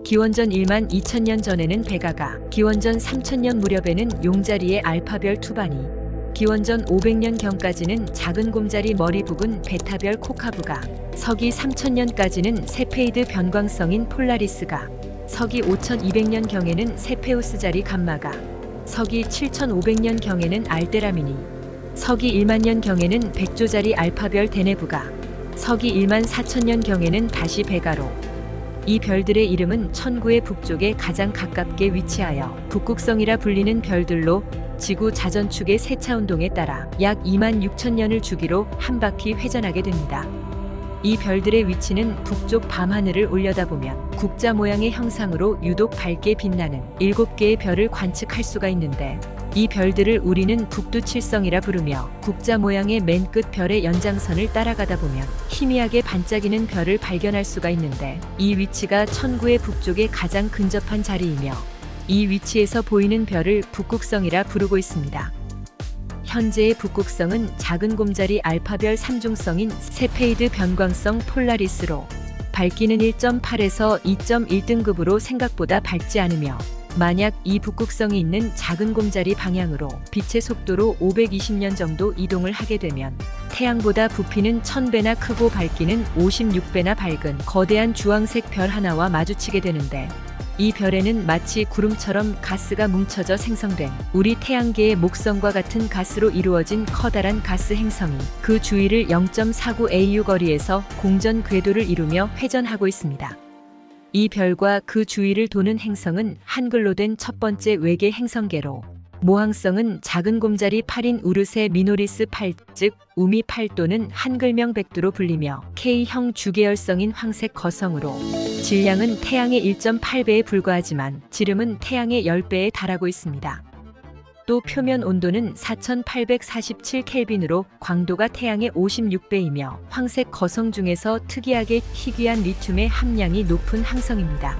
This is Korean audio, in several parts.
기원전 1만 2천년 전에는 베가가, 기원전 3천년 무렵에는 용자리의 알파별 투바니, 기원전 500년경까지는 작은 곰자리 머리 부근 베타별 코카부가, 서기 3000년까지는 세페이드 변광성인 폴라리스가, 서기 5200년경에는 세페우스자리 감마가, 서기 7500년경에는 알데라미니, 서기 1만년경에는 백조자리 알파별 데네브가, 서기 1만 4000년경에는 다시 베가로. 이 별들의 이름은 천구의 북쪽에 가장 가깝게 위치하여 북극성이라 불리는 별들로 지구 자전축의 세차운동에 따라 약 2만 6천년을 주기로 한 바퀴 회전하게 됩니다. 이 별들의 위치는 북쪽 밤하늘을 올려다보면 국자 모양의 형상으로 유독 밝게 빛나는 7개의 별을 관측할 수가 있는데, 이 별들을 우리는 북두칠성이라 부르며 국자 모양의 맨 끝 별의 연장선을 따라가다 보면 희미하게 반짝이는 별을 발견할 수가 있는데, 이 위치가 천구의 북쪽에 가장 근접한 자리이며 이 위치에서 보이는 별을 북극성이라 부르고 있습니다. 현재의 북극성은 작은 곰자리 알파별 3중성인 세페이드 변광성 폴라리스로 밝기는 1.8에서 2.1등급으로 생각보다 밝지 않으며, 만약 이 북극성이 있는 작은 곰자리 방향으로 빛의 속도로 520년 정도 이동을 하게 되면 태양보다 부피는 1000배나 크고 밝기는 56배나 밝은 거대한 주황색 별 하나와 마주치게 되는데, 이 별에는 마치 구름처럼 가스가 뭉쳐져 생성된 우리 태양계의 목성과 같은 가스로 이루어진 커다란 가스 행성이 그 주위를 0.49AU 거리에서 공전 궤도를 이루며 회전하고 있습니다. 이 별과 그 주위를 도는 행성은 한글로 된 첫 번째 외계 행성계로, 모항성은 작은 곰자리 8인 우르세 미노리스 8, 즉 우미 8 또는 한글명 백두로 불리며 K형 주계열성인 황색 거성으로 질량은 태양의 1.8배에 불과하지만 지름은 태양의 10배에 달하고 있습니다. 또 표면 온도는 4847켈빈으로 광도가 태양의 56배이며 황색 거성 중에서 특이하게 희귀한 리튬의 함량이 높은 항성입니다.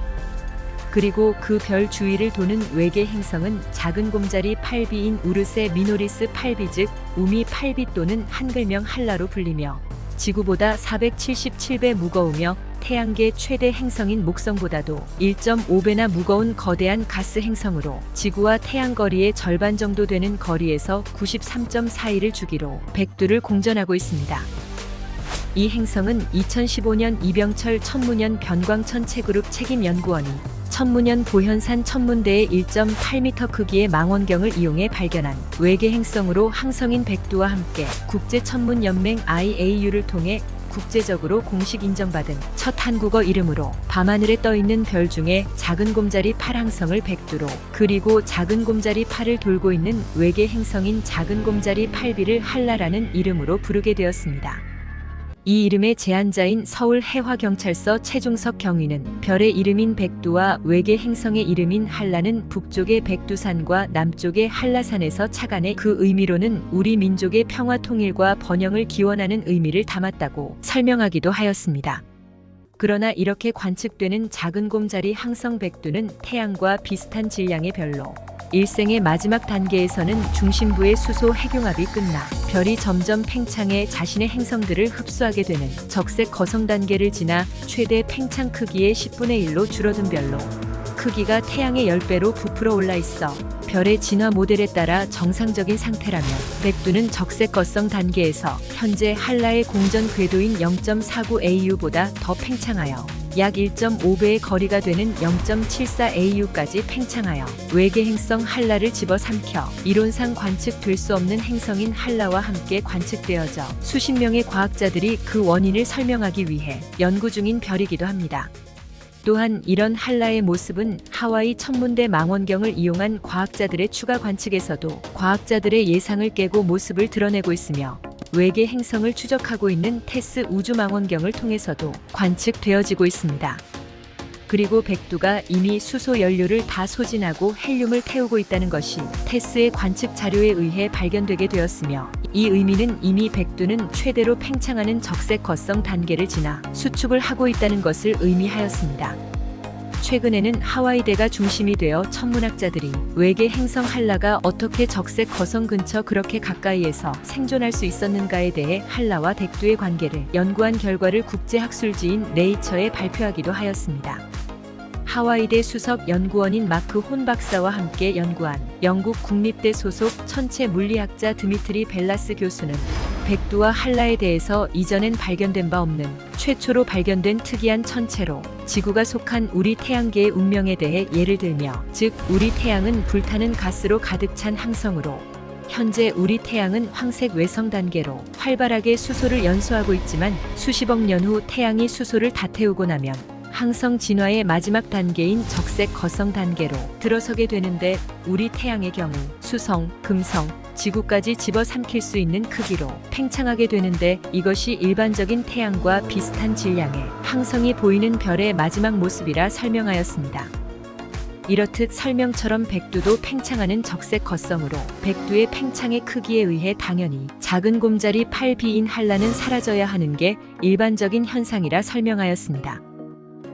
그리고 그 별 주위를 도는 외계 행성은 작은 곰자리 8B인 우르세 미노리스 8B, 즉 우미 8B 또는 한글명 한라로 불리며 지구보다 477배 무거우며 태양계 최대 행성인 목성보다도 1.5배나 무거운 거대한 가스 행성으로 지구와 태양 거리의 절반 정도 되는 거리에서 93.41을 주기로 백두를 공전하고 있습니다. 이 행성은 2015년 이병철 천문연 변광천 체그룹 책임연구원이 천문연 보현산 천문대의 1.8m 크기의 망원경을 이용해 발견한 외계 행성으로 항성인 백두와 함께 국제천문연맹 IAU를 통해 국제적으로 공식 인정받은 첫 한국어 이름으로 밤하늘에 떠있는 별 중에 작은 곰자리 8항성을 백두로, 그리고 작은 곰자리 8을 돌고 있는 외계 행성인 작은 곰자리 8B를 한라라는 이름으로 부르게 되었습니다. 이 이름의 제안자인 서울해화경찰서 최중석 경위는 별의 이름인 백두와 외계 행성의 이름인 한라는 북쪽의 백두산과 남쪽의 한라산에서 착안해 그 의미로는 우리 민족의 평화 통일과 번영을 기원하는 의미를 담았다고 설명하기도 하였습니다. 그러나 이렇게 관측되는 작은 곰자리 항성 백두는 태양과 비슷한 질량의 별로 일생의 마지막 단계에서는 중심부의 수소 핵융합이 끝나 별이 점점 팽창해 자신의 행성들을 흡수하게 되는 적색 거성 단계를 지나 최대 팽창 크기의 10분의 1로 줄어든 별로 크기가 태양의 10배로 부풀어 올라 있어 별의 진화 모델에 따라 정상적인 상태라면 백두는 적색 거성 단계에서 현재 한라의 공전 궤도인 0.49AU보다 더 팽창하여 약 1.5배의 거리가 되는 0.74AU까지 팽창하여 외계 행성 한라를 집어삼켜 이론상 관측될 수 없는 행성인 한라와 함께 관측되어져 수십 명의 과학자들이 그 원인을 설명하기 위해 연구 중인 별이기도 합니다. 또한 이런 한라의 모습은 하와이 천문대 망원경을 이용한 과학자들의 추가 관측에서도 과학자들의 예상을 깨고 모습을 드러내고 있으며, 외계 행성을 추적하고 있는 테스 우주망원경을 통해서도 관측되어지고 있습니다. 그리고 백두가 이미 수소 연료를 다 소진하고 헬륨을 태우고 있다는 것이 테스의 관측 자료에 의해 발견되게 되었으며, 이 의미는 이미 백두는 최대로 팽창하는 적색 거성 단계를 지나 수축을 하고 있다는 것을 의미하였습니다. 최근에는 하와이대가 중심이 되어 천문학자들이 외계 행성 한라가 어떻게 적색 거성 근처 그렇게 가까이에서 생존할 수 있었는가에 대해 한라와 백두의 관계를 연구한 결과를 국제학술지인 네이처에 발표하기도 하였습니다. 하와이대 수석 연구원인 마크 혼 박사와 함께 연구한 영국 국립대 소속 천체 물리학자 드미트리 벨라스 교수는 백두와 한라에 대해서 이전엔 발견된 바 없는 최초로 발견된 특이한 천체로 지구가 속한 우리 태양계의 운명에 대해 예를 들며, 즉 우리 태양은 불타는 가스로 가득 찬 항성으로 현재 우리 태양은 황색 외성 단계로 활발하게 수소를 연소하고 있지만 수십억 년 후 태양이 수소를 다 태우고 나면 항성 진화의 마지막 단계인 적색 거성 단계로 들어서게 되는데, 우리 태양의 경우 수성, 금성, 지구까지 집어삼킬 수 있는 크기로 팽창하게 되는데, 이것이 일반적인 태양과 비슷한 질량의 항성이 보이는 별의 마지막 모습이라 설명하였습니다. 이렇듯 설명처럼 백두도 팽창하는 적색 거성으로 백두의 팽창의 크기에 의해 당연히 작은 곰자리 8b인 한라는 사라져야 하는 게 일반적인 현상이라 설명하였습니다.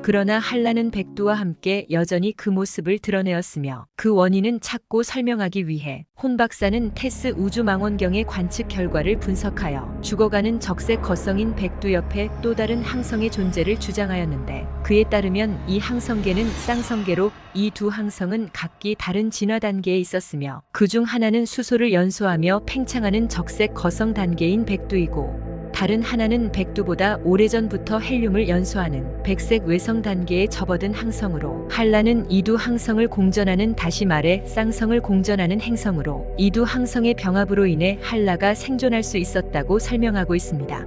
그러나 한라는 백두와 함께 여전히 그 모습을 드러내었으며, 그 원인은 찾고 설명하기 위해 혼 박사는 테스 우주망원경의 관측 결과를 분석하여 죽어가는 적색 거성인 백두 옆에 또 다른 항성의 존재를 주장하였는데, 그에 따르면 이 항성계는 쌍성계로 이 두 항성은 각기 다른 진화 단계에 있었으며, 그중 하나는 수소를 연소하며 팽창하는 적색 거성 단계인 백두이고, 다른 하나는 백두보다 오래전부터 헬륨을 연소하는 백색 외성 단계에 접어든 항성으로, 한라는 이 두 항성을 공전하는, 다시 말해 쌍성을 공전하는 행성으로 이 두 항성의 병합으로 인해 한라가 생존할 수 있었다고 설명하고 있습니다.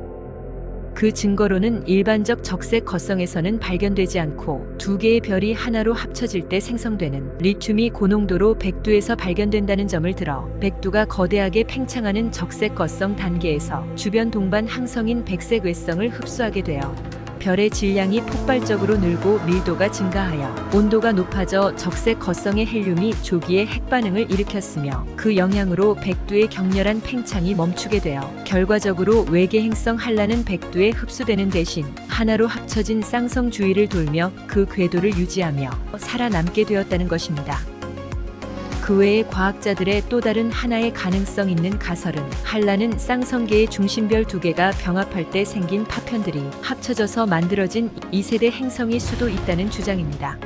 그 증거로는 일반적 적색 거성에서는 발견되지 않고 두 개의 별이 하나로 합쳐질 때 생성되는 리튬이 고농도로 백두에서 발견된다는 점을 들어, 백두가 거대하게 팽창하는 적색 거성 단계에서 주변 동반 항성인 백색 외성을 흡수하게 되어 별의 질량이 폭발적으로 늘고 밀도가 증가하여 온도가 높아져 적색 거성의 헬륨이 조기에 핵반응을 일으켰으며, 그 영향으로 백두의 격렬한 팽창이 멈추게 되어 결과적으로 외계 행성 한라는 백두에 흡수되는 대신 하나로 합쳐진 쌍성 주위를 돌며 그 궤도를 유지하며 살아남게 되었다는 것입니다. 그 외에 과학자들의 또 다른 하나의 가능성 있는 가설은, 한라는 쌍성계의 중심별 두 개가 병합할 때 생긴 파편들이 합쳐져서 만들어진 2세대 행성일 수도 있다는 주장입니다.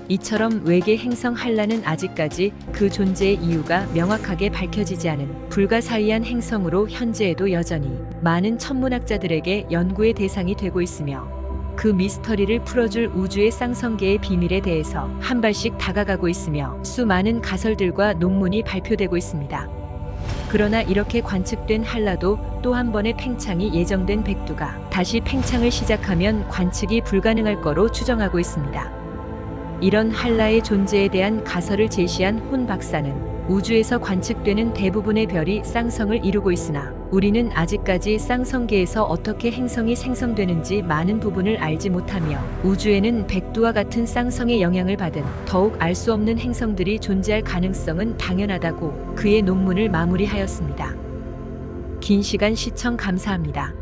이처럼 외계 행성 한라는 아직까지 그 존재의 이유가 명확하게 밝혀지지 않은 불가사의한 행성으로 현재에도 여전히 많은 천문학자들에게 연구의 대상이 되고 있으며, 그 미스터리를 풀어줄 우주의 쌍성계의 비밀에 대해서 한 발씩 다가가고 있으며, 수많은 가설들과 논문이 발표되고 있습니다. 그러나 이렇게 관측된 한라도 또 한 번의 팽창이 예정된 백두가 다시 팽창을 시작하면 관측이 불가능할 거로 추정하고 있습니다. 이런 한라의 존재에 대한 가설을 제시한 혼 박사는, 우주에서 관측되는 대부분의 별이 쌍성을 이루고 있으나 우리는 아직까지 쌍성계에서 어떻게 행성이 생성되는지 많은 부분을 알지 못하며, 우주에는 백두와 같은 쌍성의 영향을 받은 더욱 알 수 없는 행성들이 존재할 가능성은 당연하다고 그의 논문을 마무리하였습니다. 긴 시간 시청 감사합니다.